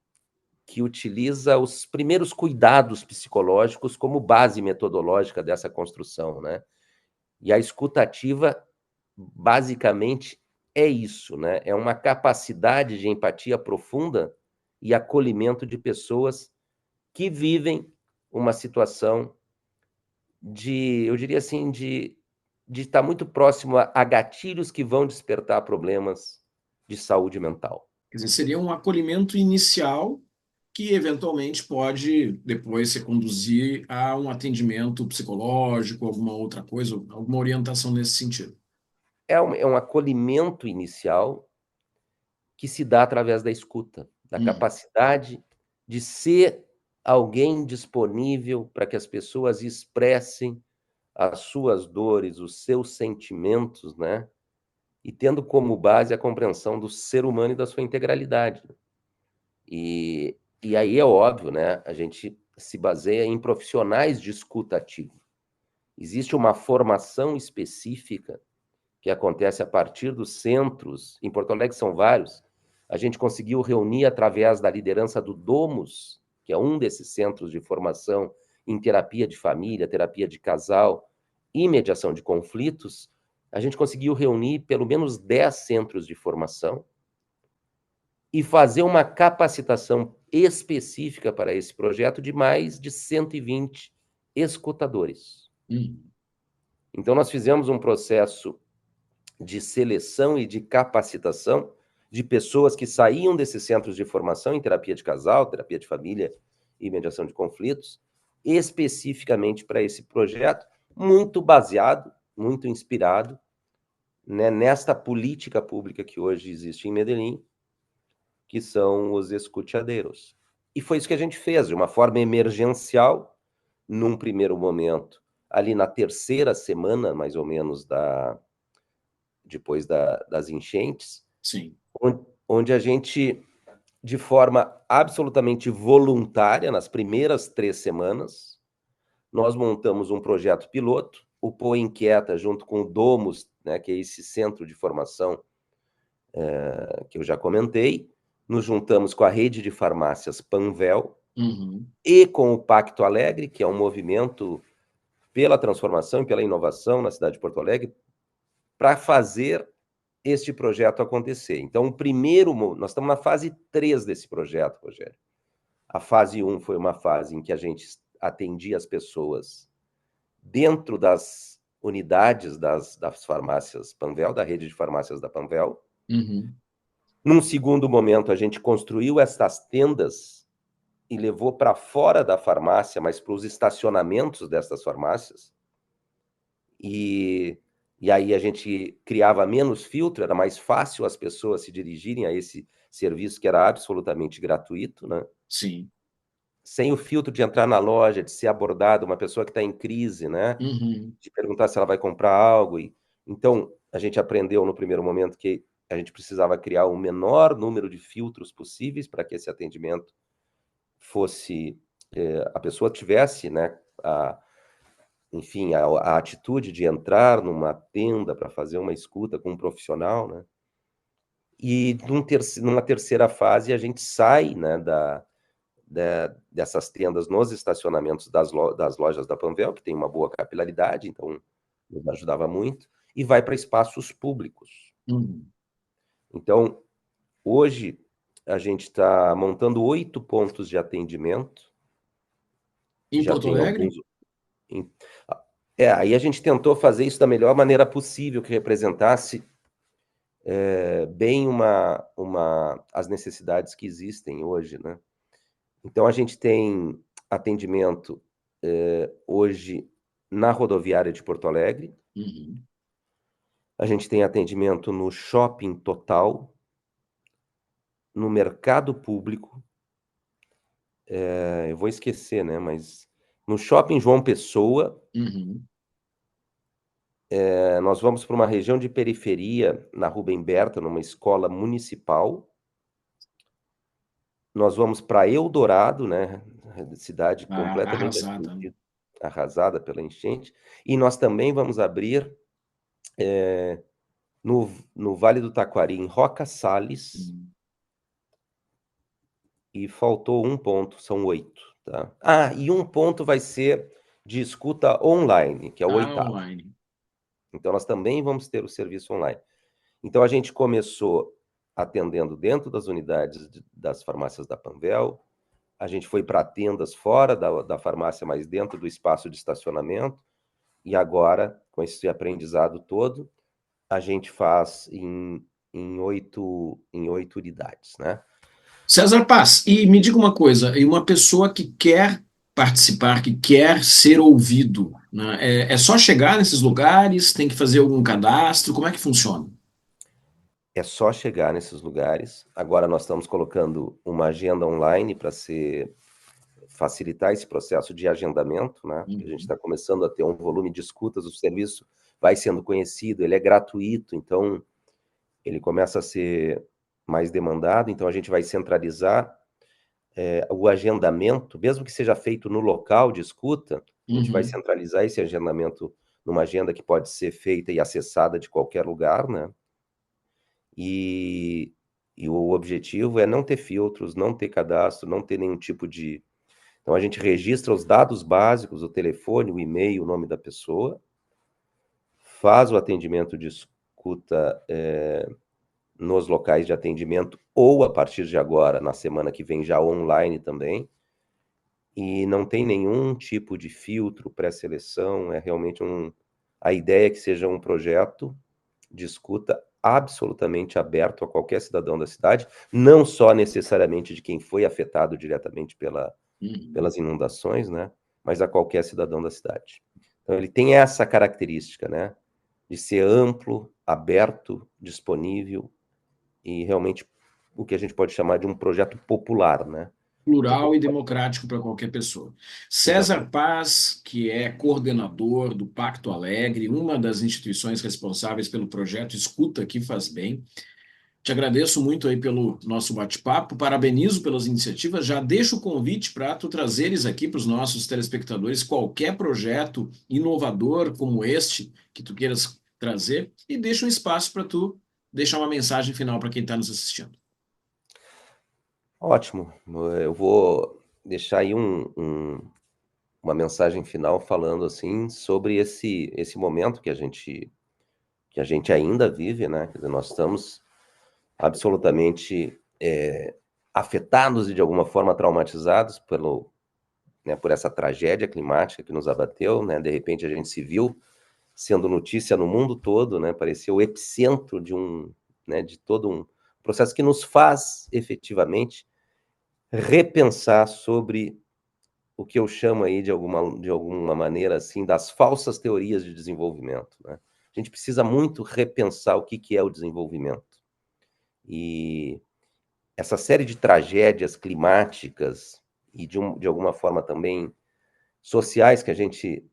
que utiliza os primeiros cuidados psicológicos como base metodológica dessa construção, né? E a escuta ativa, basicamente, é isso, né? É uma capacidade de empatia profunda e acolhimento de pessoas que vivem uma situação eu diria assim, de estar muito próximo a gatilhos que vão despertar problemas de saúde mental. Quer dizer, seria um acolhimento inicial que eventualmente pode depois se conduzir a um atendimento psicológico, alguma outra coisa, alguma orientação nesse sentido. É um acolhimento inicial que se dá através da escuta, da capacidade de ser alguém disponível para que as pessoas expressem as suas dores, os seus sentimentos, né? E tendo como base a compreensão do ser humano e da sua integralidade. E aí é óbvio, né? A gente se baseia em profissionais de escuta ativa. Existe uma formação específica que acontece a partir dos centros, em Porto Alegre são vários. A gente conseguiu reunir através da liderança do Domus, que é um desses centros de formação em terapia de família, terapia de casal e mediação de conflitos. A gente conseguiu reunir pelo menos 10 centros de formação e fazer uma capacitação específica para esse projeto de mais de 120 escutadores. Então, nós fizemos um processo de seleção e de capacitação de pessoas que saíam desses centros de formação em terapia de casal, terapia de família e mediação de conflitos, especificamente para esse projeto, muito baseado, muito inspirado, né, nesta política pública que hoje existe em Medellín, que são os escuteadeiros. E foi isso que a gente fez, de uma forma emergencial, num primeiro momento, ali na terceira semana, mais ou menos, depois das enchentes. Sim. Onde a gente, de forma absolutamente voluntária, nas primeiras 3 semanas, nós montamos um projeto piloto, o Poa Inquieta, junto com o Domus, né, que é esse centro de formação que eu já comentei, nos juntamos com a rede de farmácias Panvel e com o Pacto Alegre, que é um movimento pela transformação e pela inovação na cidade de Porto Alegre, para fazer este projeto acontecer. Então, nós estamos na fase 3 desse projeto, Rogério. A fase 1 foi uma fase em que a gente atendia as pessoas dentro das unidades das farmácias Panvel, da rede de farmácias da Panvel. Num segundo momento, a gente construiu estas tendas e levou para fora da farmácia, mas para os estacionamentos dessas farmácias. E aí a gente criava menos filtro, era mais fácil as pessoas se dirigirem a esse serviço que era absolutamente gratuito, né? Sim. Sem o filtro de entrar na loja, de ser abordado, uma pessoa que está em crise, né? Uhum. De perguntar se ela vai comprar algo. Então, a gente aprendeu no primeiro momento que a gente precisava criar o menor número de filtros possíveis para que esse atendimento fosse, a pessoa tivesse, né, enfim, a atitude de entrar numa tenda para fazer uma escuta com um profissional, né? E numa terceira fase a gente sai, né, dessas tendas nos estacionamentos das lojas da Panvel, que tem uma boa capilaridade, então nos ajudava muito, e vai para espaços públicos. Uhum. Então, hoje, a gente está montando 8 pontos de atendimento. Em Já Porto tem Alegre? alguns. Aí a gente tentou fazer isso da melhor maneira possível, que representasse bem as necessidades que existem hoje, né? Então, a gente tem atendimento hoje na rodoviária de Porto Alegre. Uhum. A gente tem atendimento no Shopping Total, no Mercado Público. Eu vou esquecer, né? Mas no Shopping João Pessoa. Uhum. Nós vamos para uma região de periferia, na Rubem Berta, numa escola municipal. Nós vamos para Eldorado, né? Cidade completamente Arrasada, né? arrasada pela enchente. E nós também vamos abrir no Vale do Taquari, em Roca Salles. Uhum. E faltou um ponto, são 8. Tá? E um ponto vai ser de escuta online, que é o 8º. Online. Então, nós também vamos ter o serviço online. Então, a gente começou atendendo dentro das unidades das farmácias da Panvel, a gente foi para tendas fora da farmácia, mas dentro do espaço de estacionamento, e agora, com esse aprendizado todo, a gente faz em 8 unidades, né? César Paz, e me diga uma coisa, e uma pessoa que quer participar, que quer ser ouvido, né? É só chegar nesses lugares, tem que fazer algum cadastro, como é que funciona? É só chegar nesses lugares. Agora nós estamos colocando uma agenda online para facilitar esse processo de agendamento, né? Uhum. A gente está começando a ter um volume de escutas, o serviço vai sendo conhecido, ele é gratuito, então ele começa a ser mais demandado, então a gente vai centralizar o agendamento, mesmo que seja feito no local de escuta, a gente vai centralizar esse agendamento numa agenda que pode ser feita e acessada de qualquer lugar, né? E o objetivo é não ter filtros, não ter cadastro, não ter nenhum tipo de... Então, a gente registra os dados básicos, o telefone, o e-mail, o nome da pessoa, faz o atendimento de escuta nos locais de atendimento, ou a partir de agora, na semana que vem, já online também, e não tem nenhum tipo de filtro, pré-seleção, é realmente a ideia é que seja um projeto de escuta absolutamente aberto a qualquer cidadão da cidade, não só necessariamente de quem foi afetado diretamente pelas inundações, né, mas a qualquer cidadão da cidade. Então, ele tem essa característica, né, de ser amplo, aberto, disponível e realmente o que a gente pode chamar de um projeto popular, né? Plural e democrático para qualquer pessoa. César Paz, que é coordenador do Pacto Alegre, uma das instituições responsáveis pelo projeto Escuta que Faz Bem. Te agradeço muito aí pelo nosso bate-papo, parabenizo pelas iniciativas, já deixo o convite para tu trazeres aqui para os nossos telespectadores qualquer projeto inovador como este que tu queiras trazer e deixa um espaço para tu deixar uma mensagem final para quem está nos assistindo. Ótimo, eu vou deixar aí uma mensagem final falando assim sobre esse momento que a gente ainda vive, né? Quer dizer, nós estamos absolutamente afetados e de alguma forma traumatizados por essa tragédia climática que nos abateu, né? De repente a gente se viu sendo notícia no mundo todo, né? Parecia o epicentro de todo um processo que nos faz efetivamente repensar sobre o que eu chamo aí de alguma maneira assim das falsas teorias de desenvolvimento, né? A gente precisa muito repensar o que é o desenvolvimento. E essa série de tragédias climáticas e de alguma forma também sociais que a gente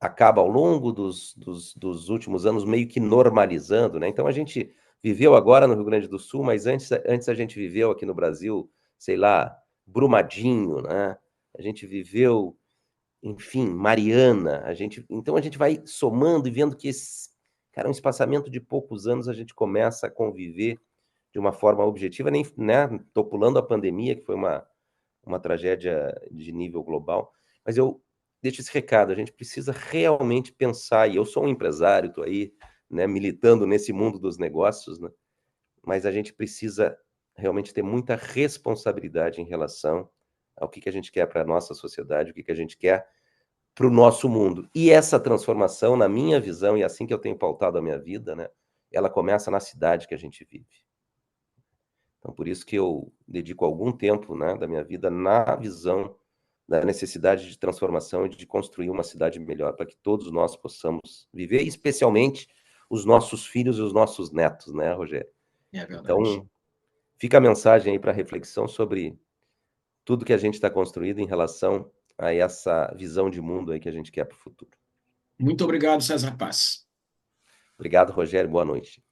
acaba ao longo dos últimos anos meio que normalizando, né? Então a gente viveu agora no Rio Grande do Sul, mas antes a gente viveu aqui no Brasil, sei lá, Brumadinho, né? A gente viveu, enfim, Mariana. Então a gente vai somando e vendo que cara, um espaçamento de poucos anos a gente começa a conviver de uma forma objetiva, nem, né? Tô pulando a pandemia, que foi uma tragédia de nível global, mas eu deixo esse recado, a gente precisa realmente pensar, e eu sou um empresário, estou aí, né, militando nesse mundo dos negócios, né, mas a gente precisa realmente ter muita responsabilidade em relação ao que a gente quer para a nossa sociedade, o que a gente quer para o nosso mundo. E essa transformação, na minha visão, e assim que eu tenho pautado a minha vida, né, ela começa na cidade que a gente vive. Então, por isso que eu dedico algum tempo, né, da minha vida na visão da necessidade de transformação e de construir uma cidade melhor para que todos nós possamos viver, especialmente os nossos filhos e os nossos netos, né, Rogério? É verdade. Então, fica a mensagem aí para reflexão sobre tudo que a gente está construindo em relação a essa visão de mundo aí que a gente quer para o futuro. Muito obrigado, César Paz. Obrigado, Rogério. Boa noite.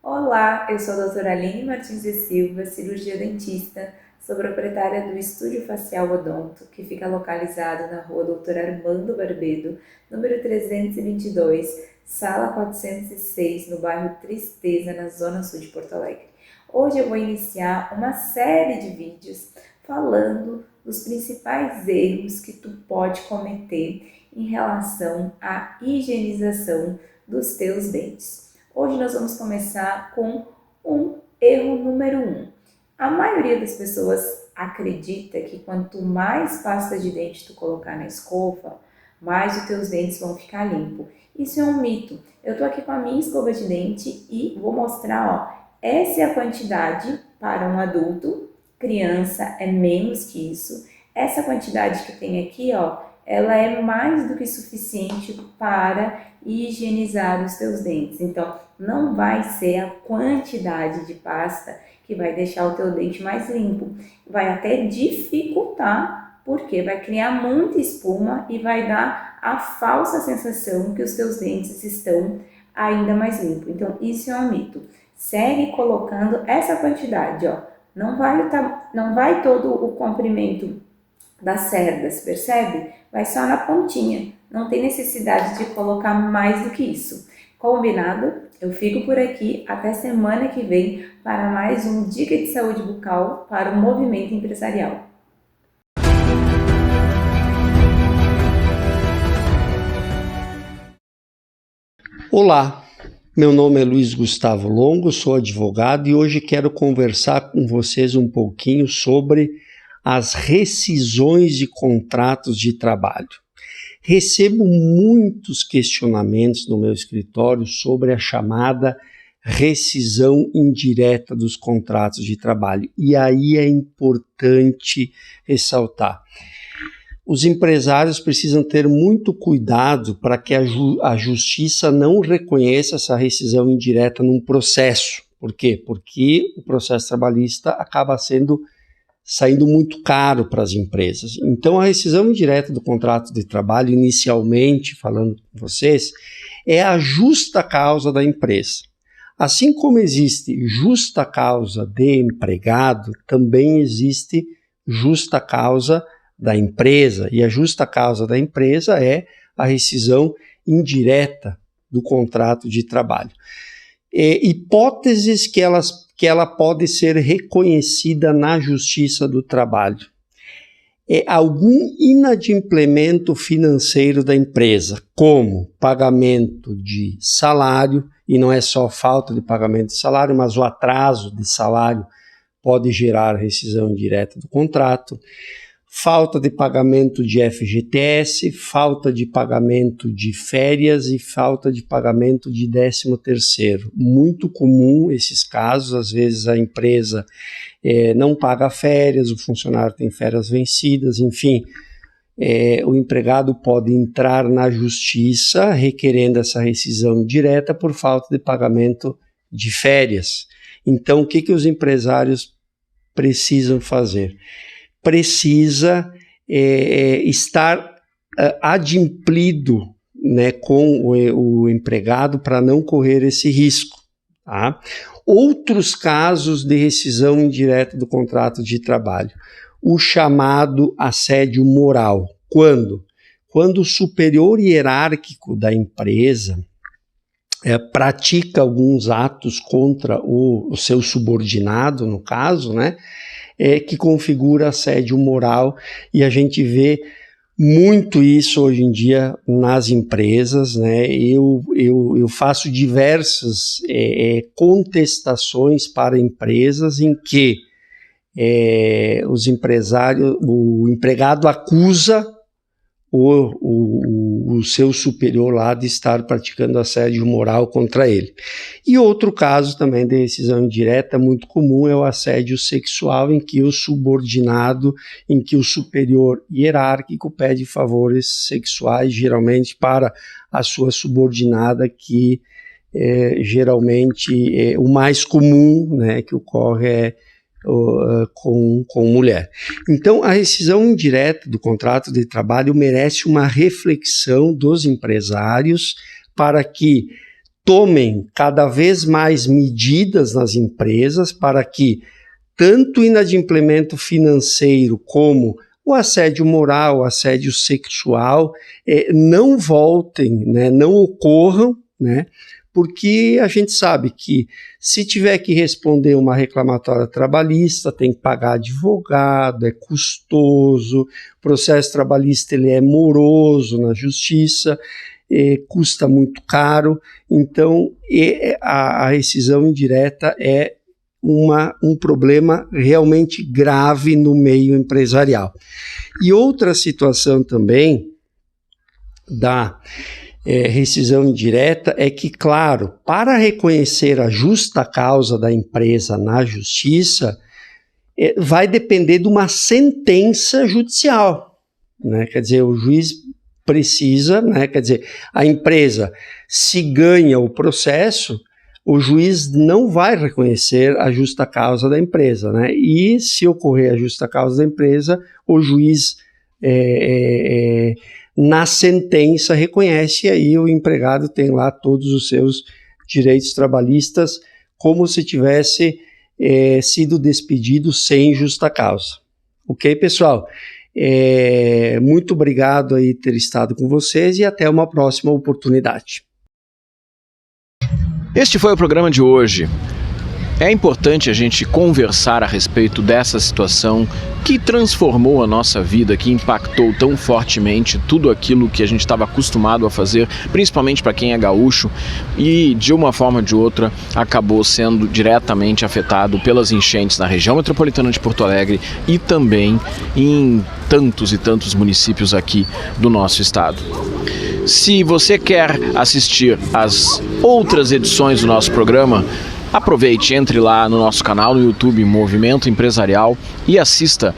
Olá, eu sou a doutora Aline Martins de Silva, cirurgia dentista, sou proprietária do Estúdio Facial Odonto, que fica localizado na rua Doutor Armando Barbedo, número 322, sala 406, no bairro Tristeza, na zona sul de Porto Alegre. Hoje eu vou iniciar uma série de vídeos falando dos principais erros que tu pode cometer em relação à higienização dos teus dentes. Hoje nós vamos começar com um erro número 1. A maioria das pessoas acredita que quanto mais pasta de dente tu colocar na escova, mais os teus dentes vão ficar limpos. Isso é um mito. Eu tô aqui com a minha escova de dente e vou mostrar, ó, essa é a quantidade para um adulto, criança é menos que isso. Essa quantidade que tem aqui, ó, ela é mais do que suficiente para higienizar os teus dentes. Então, não vai ser a quantidade de pasta que vai deixar o teu dente mais limpo. Vai até dificultar, porque vai criar muita espuma e vai dar a falsa sensação que os teus dentes estão ainda mais limpos. Então, isso é um mito. Segue colocando essa quantidade, ó. Não vai todo o comprimento das cerdas, percebe? Vai só na pontinha. Não tem necessidade de colocar mais do que isso. Combinado? Eu fico por aqui até semana que vem para mais um Dica de Saúde Bucal para o Movimento Empresarial. Olá, meu nome é Luiz Gustavo Longo, sou advogado e hoje quero conversar com vocês um pouquinho sobre as rescisões de contratos de trabalho. Recebo muitos questionamentos no meu escritório sobre a chamada rescisão indireta dos contratos de trabalho. E aí é importante ressaltar. Os empresários precisam ter muito cuidado para que a justiça não reconheça essa rescisão indireta num processo. Por quê? Porque o processo trabalhista acaba saindo muito caro para as empresas. Então, a rescisão indireta do contrato de trabalho, inicialmente, falando com vocês, é a justa causa da empresa. Assim como existe justa causa de empregado, também existe justa causa da empresa. E a justa causa da empresa é a rescisão indireta do contrato de trabalho. Hipóteses que ela pode ser reconhecida na Justiça do Trabalho. Algum inadimplemento financeiro da empresa, como pagamento de salário, e não é só falta de pagamento de salário, mas o atraso de salário pode gerar rescisão indireta do contrato, falta de pagamento de FGTS, falta de pagamento de férias e falta de pagamento de 13º. Muito comum esses casos, às vezes a empresa não paga férias, o funcionário tem férias vencidas, enfim. o empregado pode entrar na justiça requerendo essa rescisão direta por falta de pagamento de férias. Então, o que os empresários precisam fazer? Precisa estar adimplido, né, com o empregado para não correr esse risco. Tá? Outros casos de rescisão indireta do contrato de trabalho. O chamado assédio moral. Quando? Quando o superior hierárquico da empresa pratica alguns atos contra o seu subordinado, no caso, né, que configura assédio moral, e a gente vê muito isso hoje em dia nas empresas, né? Eu faço diversas contestações para empresas em que o empregado acusa o seu superior lá de estar praticando assédio moral contra ele. E outro caso também de rescisão indireta muito comum é o assédio sexual, em que o subordinado, em que o superior hierárquico pede favores sexuais, geralmente para a sua subordinada, que geralmente o mais comum, né, que ocorre com mulher. Então, a rescisão indireta do contrato de trabalho merece uma reflexão dos empresários para que tomem cada vez mais medidas nas empresas para que tanto o inadimplemento financeiro como o assédio moral, o assédio sexual não voltem, né, não ocorram, né, porque a gente sabe que se tiver que responder uma reclamatória trabalhista, tem que pagar advogado, é custoso, o processo trabalhista ele é moroso na justiça, custa muito caro, então a rescisão indireta é um problema realmente grave no meio empresarial. E outra situação também da rescisão indireta é que, claro, para reconhecer a justa causa da empresa na justiça, vai depender de uma sentença judicial, né? Quer dizer, o juiz precisa, né? Quer dizer, a empresa, se ganha o processo, o juiz não vai reconhecer a justa causa da empresa, né? E se ocorrer a justa causa da empresa, o juiz na sentença reconhece, e aí o empregado tem lá todos os seus direitos trabalhistas como se tivesse sido despedido sem justa causa. Ok, pessoal? Muito obrigado aí ter estado com vocês e até uma próxima oportunidade. Este foi o programa de hoje. É importante a gente conversar a respeito dessa situação que transformou a nossa vida, que impactou tão fortemente tudo aquilo que a gente estava acostumado a fazer, principalmente para quem é gaúcho, e de uma forma ou de outra acabou sendo diretamente afetado pelas enchentes na região metropolitana de Porto Alegre e também em tantos e tantos municípios aqui do nosso estado. Se você quer assistir às outras edições do nosso programa, aproveite, entre lá no nosso canal no YouTube Movimento Empresarial e assista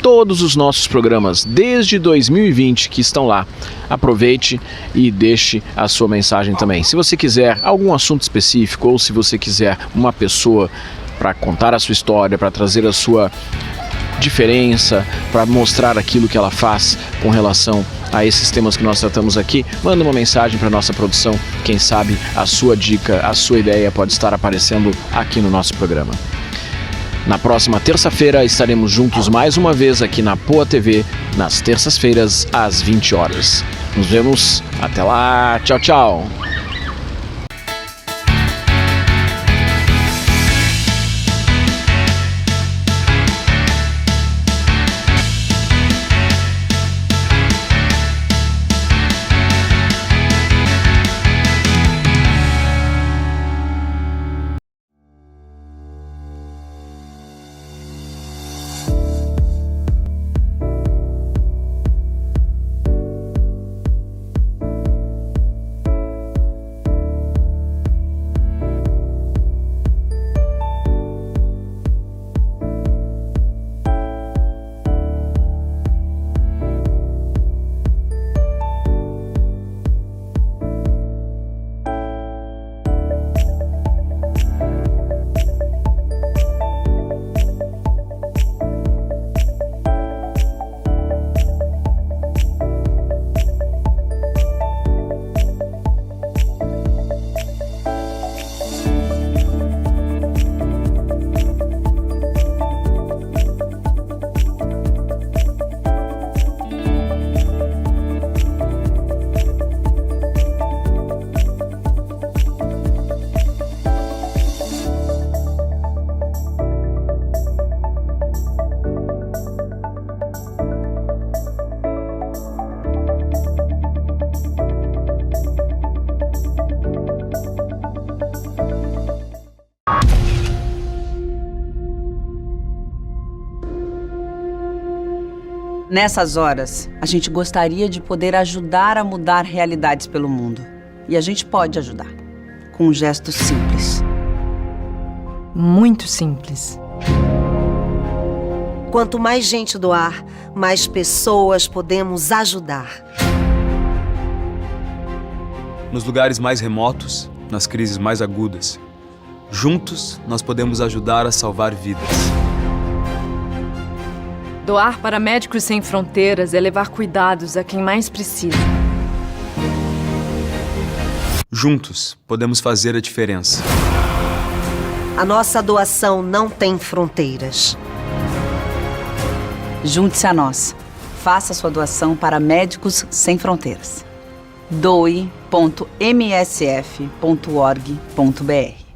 todos os nossos programas desde 2020 que estão lá. Aproveite e deixe a sua mensagem também. Se você quiser algum assunto específico ou se você quiser uma pessoa para contar a sua história, para trazer a sua diferença, para mostrar aquilo que ela faz com relação a esses temas que nós tratamos aqui, manda uma mensagem para nossa produção. Quem sabe a sua dica, a sua ideia pode estar aparecendo aqui no nosso programa. Na próxima terça-feira estaremos juntos mais uma vez aqui na Poa TV, nas terças-feiras às 20 horas. Nos vemos, até lá, tchau, tchau! Nessas horas, a gente gostaria de poder ajudar a mudar realidades pelo mundo. E a gente pode ajudar, com um gesto simples. Muito simples. Quanto mais gente doar, mais pessoas podemos ajudar. Nos lugares mais remotos, nas crises mais agudas, juntos nós podemos ajudar a salvar vidas. Doar para Médicos Sem Fronteiras é levar cuidados a quem mais precisa. Juntos podemos fazer a diferença. A nossa doação não tem fronteiras. Junte-se a nós. Faça sua doação para Médicos Sem Fronteiras. doe.msf.org.br